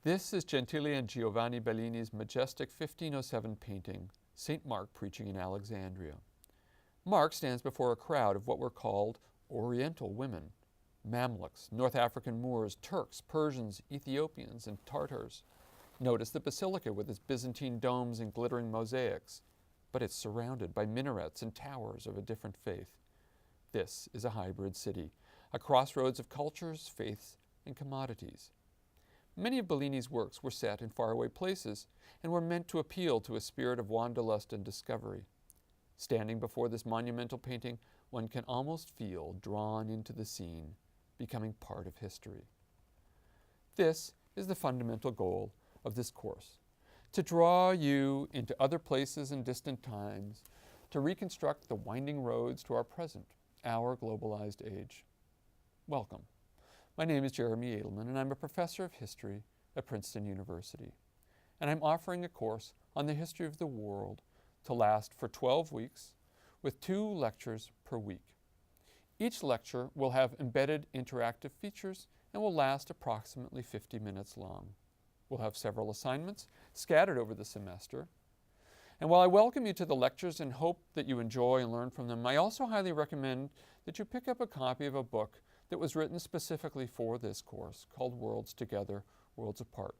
This is Gentile and Giovanni Bellini's majestic 1507 painting, St. Mark Preaching in Alexandria. Mark stands before a crowd of what were called Oriental women, Mamluks, North African Moors, Turks, Persians, Ethiopians, and Tartars. Notice the basilica with its Byzantine domes and glittering mosaics, but it's surrounded by minarets and towers of a different faith. This is a hybrid city, a crossroads of cultures, faiths, and commodities. Many of Bellini's works were set in faraway places and were meant to appeal to a spirit of wanderlust and discovery. Standing before this monumental painting, one can almost feel drawn into the scene, becoming part of history. This is the fundamental goal of this course, to draw you into other places and distant times, to reconstruct the winding roads to our present, our globalized age. Welcome. My name is Jeremy Edelman, and I'm a professor of history at Princeton University. And I'm offering a course on the history of the world to last for 12 weeks with 2 lectures per week. Each lecture will have embedded interactive features and will last approximately 50 minutes long. We'll have several assignments scattered over the semester. And while I welcome you to the lectures and hope that you enjoy and learn from them, I also highly recommend that you pick up a copy of a book that was written specifically for this course called Worlds Together, Worlds Apart.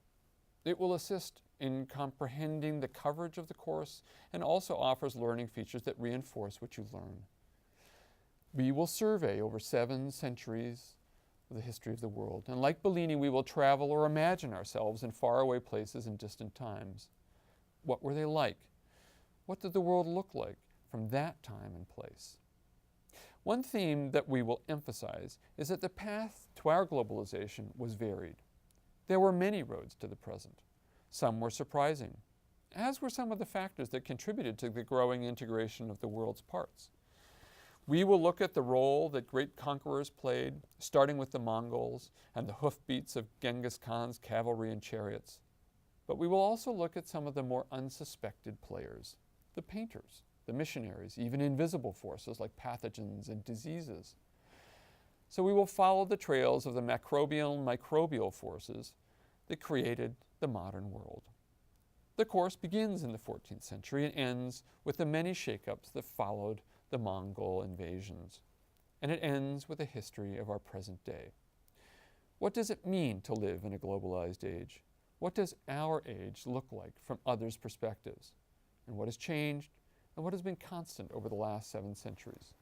It will assist in comprehending the coverage of the course and also offers learning features that reinforce what you learn. We will survey over 7 centuries of the history of the world, and like Bellini, we will travel or imagine ourselves in faraway places in distant times. What were they like? What did the world look like from that time and place? One theme that we will emphasize is that the path to our globalization was varied. There were many roads to the present. Some were surprising, as were some of the factors that contributed to the growing integration of the world's parts. We will look at the role that great conquerors played, starting with the Mongols and the hoofbeats of Genghis Khan's cavalry and chariots. But we will also look at some of the more unsuspected players, the painters, the missionaries, even invisible forces like pathogens and diseases. So we will follow the trails of the macrobial and microbial forces that created the modern world. The course begins in the 14th century and ends with the many shakeups that followed the Mongol invasions. And it ends with a history of our present day. What does it mean to live in a globalized age? What does our age look like from others' perspectives? And what has changed? And what has been constant over the last 7 centuries?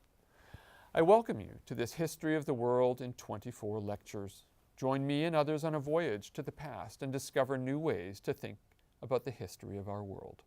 I welcome you to this History of the World in 24 lectures. Join me and others on a voyage to the past and discover new ways to think about the history of our world.